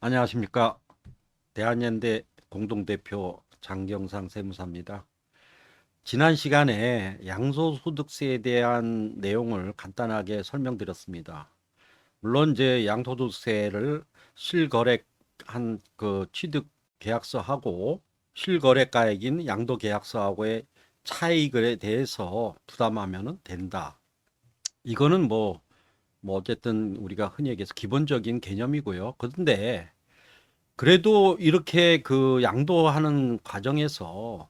안녕하십니까. 대한연대 공동대표 장경상 세무사입니다. 지난 시간에 양도소득세에 대한 내용을 간단하게 설명드렸습니다. 물론 이제 양도소득세를 실거래한 그 취득 계약서하고 실거래가액인 양도계약서하고의 차익에 대해서 부담하면 된다. 이거는 뭐 어쨌든 우리가 흔히 얘기해서 기본적인 개념이고요. 그런데 그래도 이렇게 그 양도하는 과정에서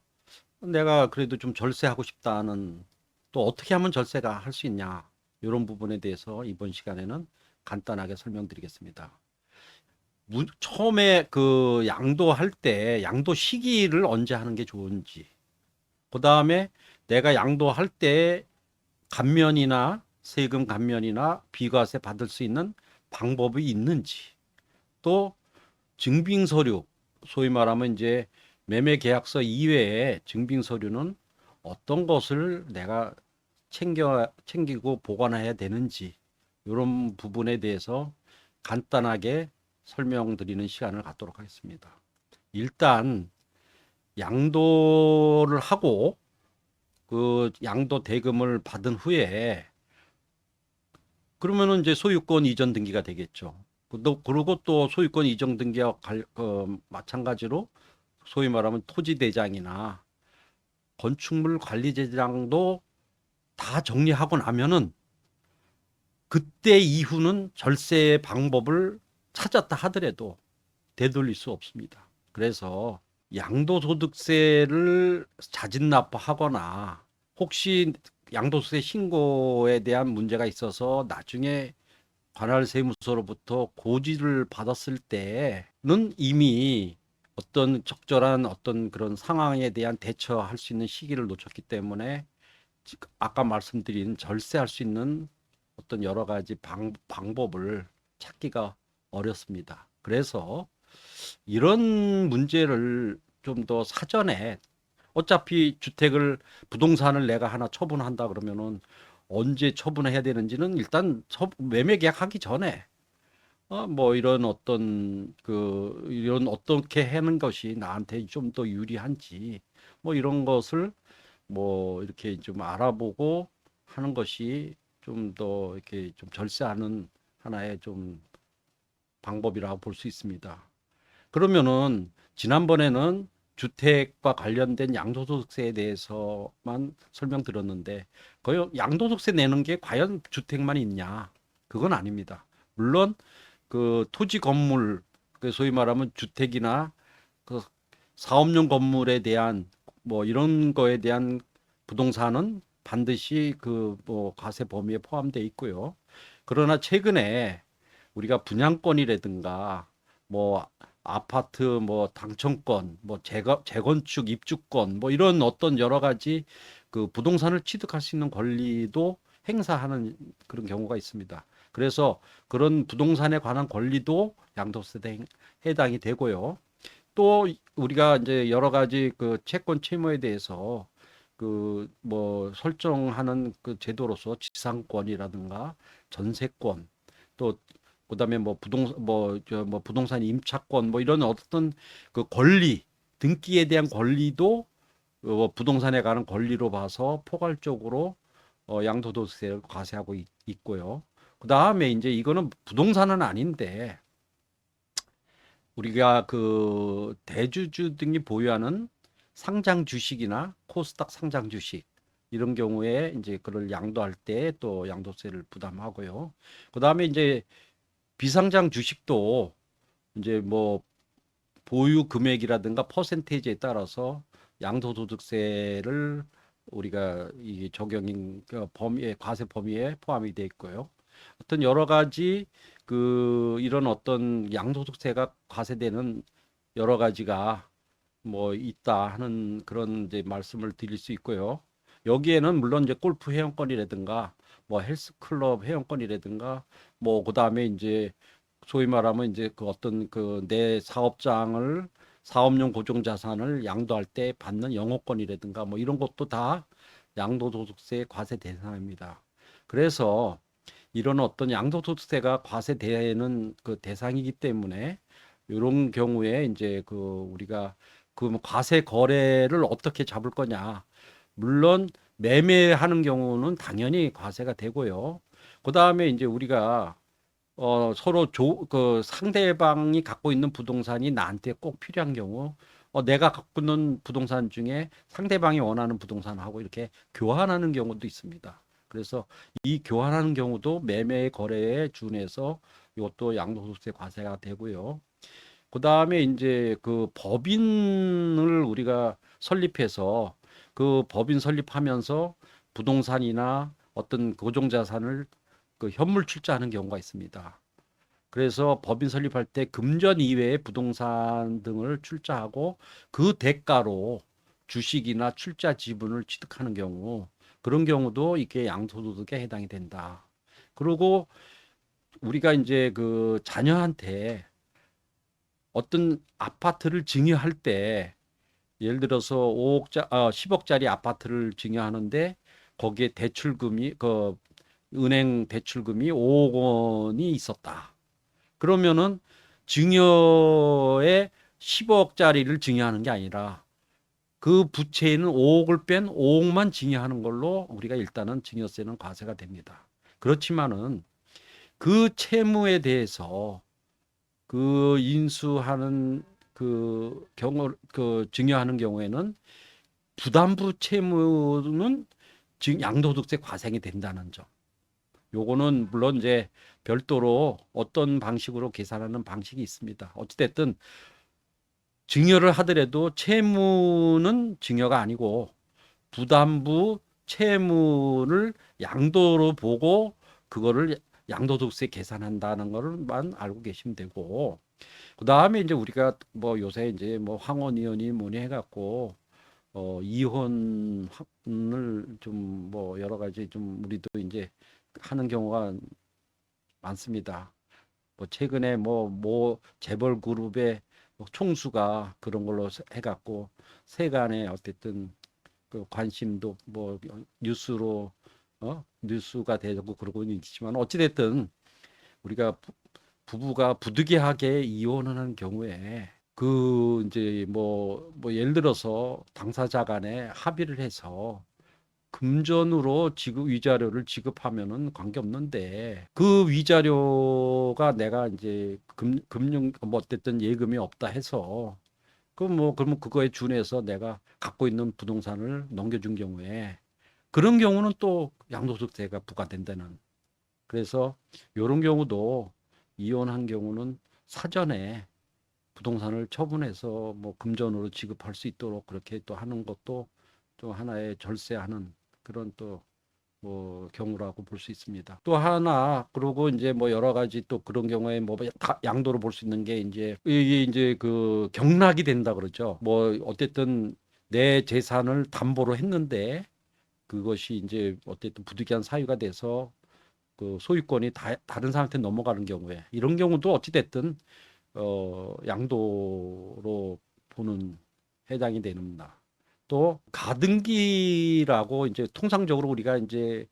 내가 그래도 좀 절세하고 싶다는, 또 어떻게 하면 절세가 할 수 있냐, 이런 부분에 대해서 이번 시간에는 간단하게 설명드리겠습니다. 처음에 그 양도할 때 양도 시기를 언제 하는 게 좋은지, 그 다음에 내가 양도할 때 감면이나 세금 감면이나 비과세 받을 수 있는 방법이 있는지, 또 증빙 서류, 소위 말하면 이제 매매 계약서 이외에 증빙 서류는 어떤 것을 내가 챙기고 보관해야 되는지, 이런 부분에 대해서 간단하게 설명드리는 시간을 갖도록 하겠습니다. 일단 양도를 하고 그 양도 대금을 받은 후에 그러면은 이제 소유권 이전 등기가 되겠죠. 그리고 또 소유권 이전 등기와 마찬가지로 소위 말하면 토지대장이나 건축물 관리대장도 다 정리하고 나면은 그때 이후는 절세 방법을 찾았다 하더라도 되돌릴 수 없습니다. 그래서 양도소득세를 자진납부하거나 혹시 양도세 신고에 대한 문제가 있어서 나중에 관할 세무서로부터 고지를 받았을 때는 이미 어떤 적절한 어떤 그런 상황에 대한 대처할 수 있는 시기를 놓쳤기 때문에 아까 말씀드린 절세할 수 있는 어떤 여러 가지 방법을 찾기가 어렵습니다. 그래서 이런 문제를 좀 더 사전에, 어차피 부동산을 내가 하나 처분한다 그러면은 언제 처분해야 되는지는 일단 매매 계약하기 전에 뭐 이런 어떻게 하는 것이 나한테 좀 더 유리한지, 뭐 이런 것을 뭐 이렇게 좀 알아보고 하는 것이 좀 더 이렇게 좀 절세하는 하나의 좀 방법이라고 볼 수 있습니다. 그러면은 지난번에는 주택과 관련된 양도소득세에 대해서만 설명드렸는데, 그 양도소득세 내는 게 과연 주택만 있냐? 그건 아닙니다. 물론 그 토지 건물, 그 소위 말하면 주택이나 그 사업용 건물에 대한 뭐 이런 거에 대한 부동산은 반드시 그 뭐 과세 범위에 포함되어 있고요. 그러나 최근에 우리가 분양권이라든가 뭐 아파트 뭐 당첨권, 뭐 재건축 입주권, 뭐 이런 어떤 여러 가지 그 부동산을 취득할 수 있는 권리도 행사하는 그런 경우가 있습니다. 그래서 그런 부동산에 관한 권리도 양도세에 해당이 되고요. 또 우리가 이제 여러 가지 그 채권 채무에 대해서 그 뭐 설정하는 그 제도로서 지상권이라든가 전세권, 또 그다음에 뭐 부동산 임차권, 뭐 이런 어떤 그 권리, 등기에 대한 권리도 부동산에 관한 권리로 봐서 포괄적으로 양도소득세를 과세하고 있고요. 그다음에 이제 이거는 부동산은 아닌데 우리가 그 대주주 등이 보유하는 상장 주식이나 코스닥 상장 주식, 이런 경우에 이제 그걸 양도할 때 또 양도세를 부담하고요. 그다음에 이제 비상장 주식도 이제 뭐 보유 금액이라든가 퍼센테이지에 따라서 양도소득세를 우리가 이 적용인 그 범위에, 과세 범위에 포함이 돼 있고요. 어떤 여러 가지 그 이런 어떤 양도소득세가 과세되는 여러 가지가 뭐 있다 하는 그런 이제 말씀을 드릴 수 있고요. 여기에는 물론 이제 골프 회원권이라든가 뭐 헬스클럽 회원권이라든가 뭐 그다음에 이제 소위 말하면 이제 그 어떤 그 내 사업장을, 사업용 고정자산을 양도할 때 받는 영업권이라든가 뭐 이런 것도 다 양도소득세 과세 대상입니다. 그래서 이런 어떤 양도소득세가 과세되는 그 대상이기 때문에 이런 경우에 이제 그 우리가 그 과세 거래를 어떻게 잡을 거냐. 물론 매매하는 경우는 당연히 과세가 되고요. 그다음에 이제 우리가 서로 그 상대방이 갖고 있는 부동산이 나한테 꼭 필요한 경우, 내가 갖고 있는 부동산 중에 상대방이 원하는 부동산하고 이렇게 교환하는 경우도 있습니다. 그래서 이 교환하는 경우도 매매 거래에 준해서 이것도 양도소득세 과세가 되고요. 그 다음에 이제 그 법인을 우리가 설립해서 그 법인 설립하면서 부동산이나 어떤 고정자산을 그 현물 출자하는 경우가 있습니다. 그래서 법인 설립할 때 금전 이외의 부동산 등을 출자하고 그 대가로 주식이나 출자 지분을 취득하는 경우, 그런 경우도 이게 양도소득에 해당이 된다. 그리고 우리가 이제 그 자녀한테 어떤 아파트를 증여할 때, 예를 들어서 10억짜리 아파트를 증여하는데 거기에 대출금이 그 은행 대출금이 5억 원이 있었다. 그러면은 증여에 10억짜리를 증여하는 게 아니라 그 부채에는 5억을 뺀 5억만 증여하는 걸로 우리가 일단은 증여세는 과세가 됩니다. 그렇지만은 그 채무에 대해서 그 인수하는 그 경우 그 증여하는 경우에는 부담부 채무는 양도소득세 과세이 된다는 점. 요거는 물론 이제 별도로 어떤 방식으로 계산하는 방식이 있습니다. 어찌됐든 증여를 하더라도 채무는 증여가 아니고 부담부 채무를 양도로 보고 그거를 양도소득세 계산한다는 것만 알고 계시면 되고, 그 다음에 이제 우리가 뭐 요새 이제 뭐 황혼이혼이 뭐니 해갖고 이혼을 좀 뭐 여러 가지 좀 우리도 이제 하는 경우가 많습니다. 뭐 최근에 뭐 재벌 그룹의 뭐 총수가 그런 걸로 해갖고 세간에 어쨌든 그 관심도 뭐 뉴스로 뉴스가 되고 그러고 있지만, 어찌됐든 우리가 부부가 부득이하게 이혼을 하는 경우에 그 이제 뭐 예를 들어서 당사자 간에 합의를 해서 금전으로 지급 위자료를 지급하면은 관계없는데, 그 위자료가 내가 이제 금융 뭐 어쨌든 예금이 없다 해서 그러면 그거에 준해서 내가 갖고 있는 부동산을 넘겨준 경우에 그런 경우는 또 양도소득세가 부과된다는. 그래서 이런 경우도 이혼한 경우는 사전에 부동산을 처분해서 뭐 금전으로 지급할 수 있도록 그렇게 또 하는 것도 또 하나의 절세하는 그런 또 뭐 경우라고 볼 수 있습니다. 또 하나, 그리고 이제 뭐 여러 가지 또 그런 경우에 뭐 양도로 볼 수 있는 게 이제 이게 이제 그 경락이 된다 그러죠. 뭐 어쨌든 내 재산을 담보로 했는데 그것이 이제 어쨌든 부득이한 사유가 돼서 그 소유권이 다른 사람한테 넘어가는 경우에, 이런 경우도 어찌 됐든 양도로 보는 해당이 됩니다. 또 가등기라고 이제 통상적으로 우리가 이제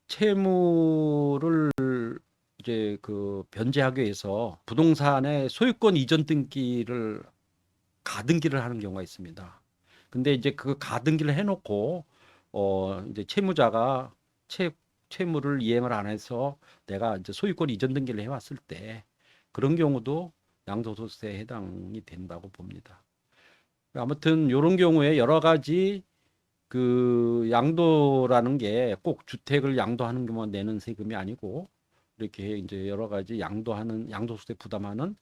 채무를 이제 그 변제하기 위해서 부동산의 소유권 이전 등기를 가등기를 하는 경우가 있습니다. 근데 이제 그 가등기를 해놓고 이제 채무자가 채무를 이행을 안 해서 내가 이제 소유권 이전 등기를 해왔을 때 그런 경우도 양도소득세에 해당이 된다고 봅니다. 아무튼 이런 경우에 여러 가지 그 양도라는 게 꼭 주택을 양도하는 것만 내는 세금이 아니고, 이렇게 이제 여러 가지 양도하는 양도소득세 부담하는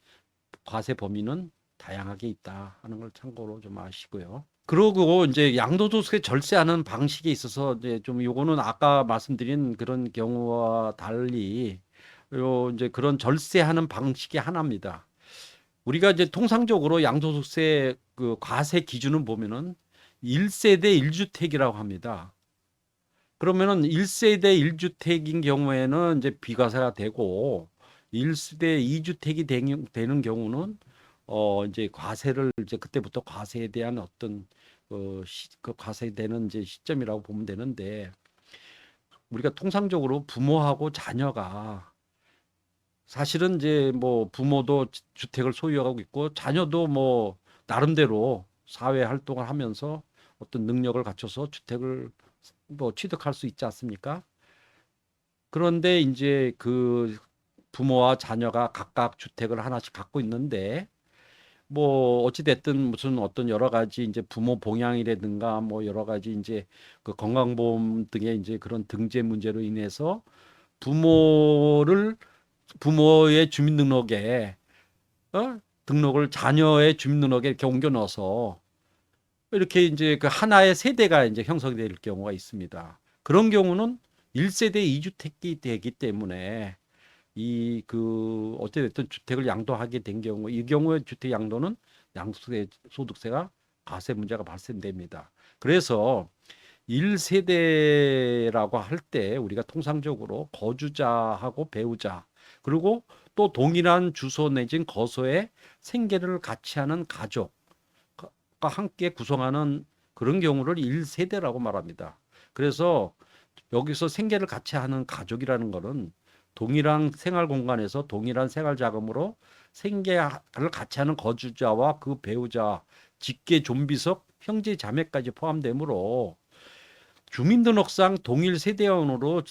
과세 범위는 다양하게 있다 하는 걸 참고로 좀 아시고요. 그리고 이제 양도소득세 절세하는 방식에 있어서 이제 좀 요거는 아까 말씀드린 그런 경우와 달리 요 이제 그런 절세하는 방식이 하나입니다. 우리가 이제 통상적으로 양도소득세 그 과세 기준을 보면은 1세대 1주택이라고 합니다. 그러면은 1세대 1주택인 경우에는 이제 비과세가 되고 1세대 2주택이 되는 경우는 이제 과세를 이제 그때부터 과세에 대한 어떤 그 과세되는 이제 시점이라고 보면 되는데, 우리가 통상적으로 부모하고 자녀가 사실은 이제 뭐 부모도 주택을 소유하고 있고 자녀도 뭐 나름대로 사회 활동을 하면서 어떤 능력을 갖춰서 주택을 뭐 취득할 수 있지 않습니까? 그런데 이제 그 부모와 자녀가 각각 주택을 하나씩 갖고 있는데 뭐 어찌 됐든 무슨 어떤 여러 가지 이제 부모 봉양이라든가 뭐 여러 가지 이제 그 건강보험 등의 이제 그런 등재 문제로 인해서 부모를 부모의 주민등록에 등록을 자녀의 주민등록에 이렇게 옮겨 넣어서 이렇게 이제 그 하나의 세대가 이제 형성이 될 경우가 있습니다. 그런 경우는 1세대 2주택이 되기 때문에 이 그 어찌됐든 주택을 양도하게 된 경우 이 경우에 주택 양도는 양도세 소득세가 과세 문제가 발생됩니다. 그래서 1세대라고 할 때 우리가 통상적으로 거주자하고 배우자 그리고 또 동일한 주소 내진 거소에 생계를 같이 하는 가족과 함께 구성하는 그런 경우를 1세대라고 말합니다. 그래서 여기서 생계를 같이 하는 가족이라는 것은 동일한 생활 공간에서 동일한 생활 자금으로 생계를 같이 하는 거주자와 그 배우자, 직계 좀비속 형제 자매까지 포함되므로 주민등록상 동일 세대원으로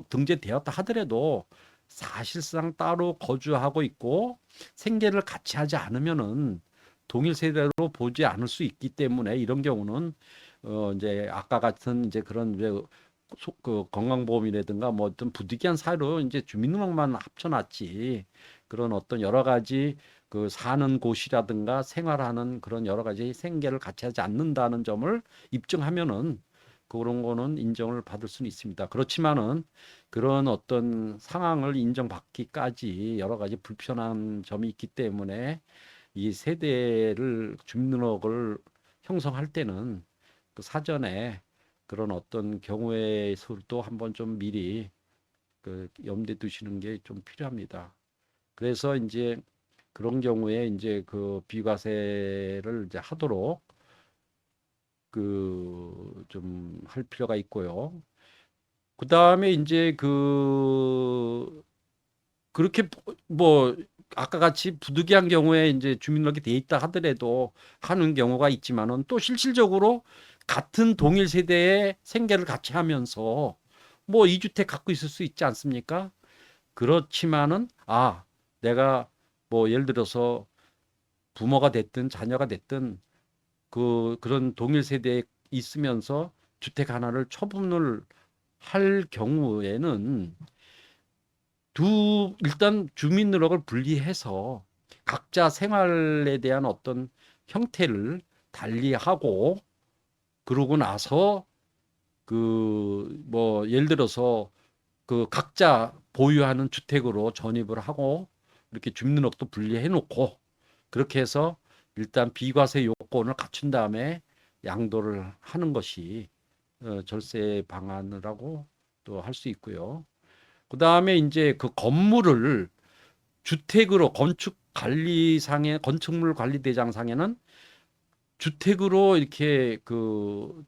등재되었다 하더라도 사실상 따로 거주하고 있고 생계를 같이 하지 않으면은 동일 세대로 보지 않을 수 있기 때문에 이런 경우는 이제 아까 같은 이제 그런 이제 그 건강보험이라든가 뭐 어떤 부득이한 사유로 이제 주민등록만 합쳐놨지 그런 어떤 여러 가지 그 사는 곳이라든가 생활하는 그런 여러 가지 생계를 같이 하지 않는다는 점을 입증하면은 그런 거는 인정을 받을 수는 있습니다. 그렇지만은 그런 어떤 상황을 인정받기까지 여러 가지 불편한 점이 있기 때문에 이 세대를 주민등록을 형성할 때는 그 사전에 그런 어떤 경우의 수도 한번 좀 미리 그 염두에 두시는 게 좀 필요합니다. 그래서 이제 그런 경우에 이제 그 비과세를 이제 하도록 그 좀 할 필요가 있고요. 그 다음에 이제 그 그렇게 뭐 아까 같이 부득이한 경우에 이제 주민등록이 돼 있다 하더라도 하는 경우가 있지만은 또 실질적으로 같은 동일 세대의 생계를 같이 하면서 뭐 2주택 갖고 있을 수 있지 않습니까? 그렇지만은 내가 뭐 예를 들어서 부모가 됐든 자녀가 됐든 그런 동일 세대에 있으면서 주택 하나를 처분을 할 경우에는 일단 주민등록을 분리해서 각자 생활에 대한 어떤 형태를 달리하고 그러고 나서 그 뭐 예를 들어서 그 각자 보유하는 주택으로 전입을 하고 이렇게 주민등록도 분리해 놓고 그렇게 해서 일단 비과세 요건을 갖춘 다음에 양도를 하는 것이 절세 방안이라고 또 할 수 있고요. 그다음에 이제 그 건물을 주택으로 건축물 관리대장상에는 주택으로 이렇게 그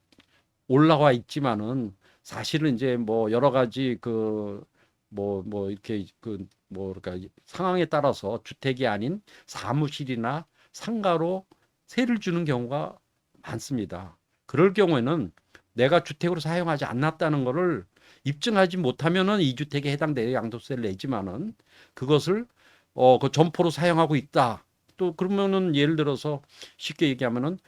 올라와 있지만은 사실은 이제 뭐 여러 가지 그 뭐 이렇게 그 그러니까 상황에 따라서 주택이 아닌 사무실이나 상가로 세를 주는 경우가 많습니다. 그럴 경우에는 내가 주택으로 사용하지 않았다는 것을 입증하지 못하면은 이 주택에 해당되는 양도세를 내지만은 그것을 그 점포로 사용하고 있다. 또 그러면은 예를 들어서 쉽게 얘기하면은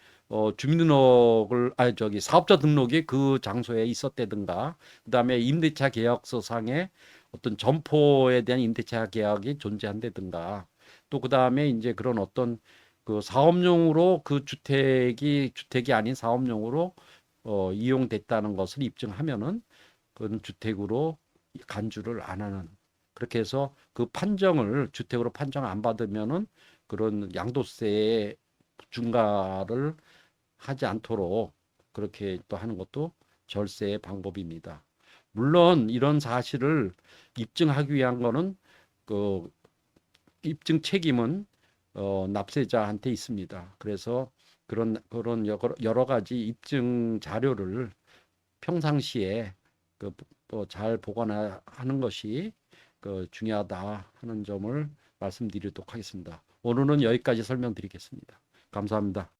주민등록을 저기 사업자 등록이 그 장소에 있었다든가 그다음에 임대차 계약서상에 어떤 점포에 대한 임대차 계약이 존재한다든가 또 그다음에 이제 그런 어떤 그 사업용으로 그 주택이 아닌 사업용으로 이용됐다는 것을 입증하면은 그건 주택으로 간주를 안 하는 그렇게 해서 그 판정을 주택으로 판정 안 받으면은 그런 양도세의 중과를 하지 않도록 그렇게 또 하는 것도 절세의 방법입니다. 물론 이런 사실을 입증하기 위한 거는 그 입증 책임은 납세자한테 있습니다. 그래서 그런 여러 가지 입증 자료를 평상시에 잘 보관하는 것이 중요하다 하는 점을 말씀드리도록 하겠습니다. 오늘은 여기까지 설명드리겠습니다. 감사합니다.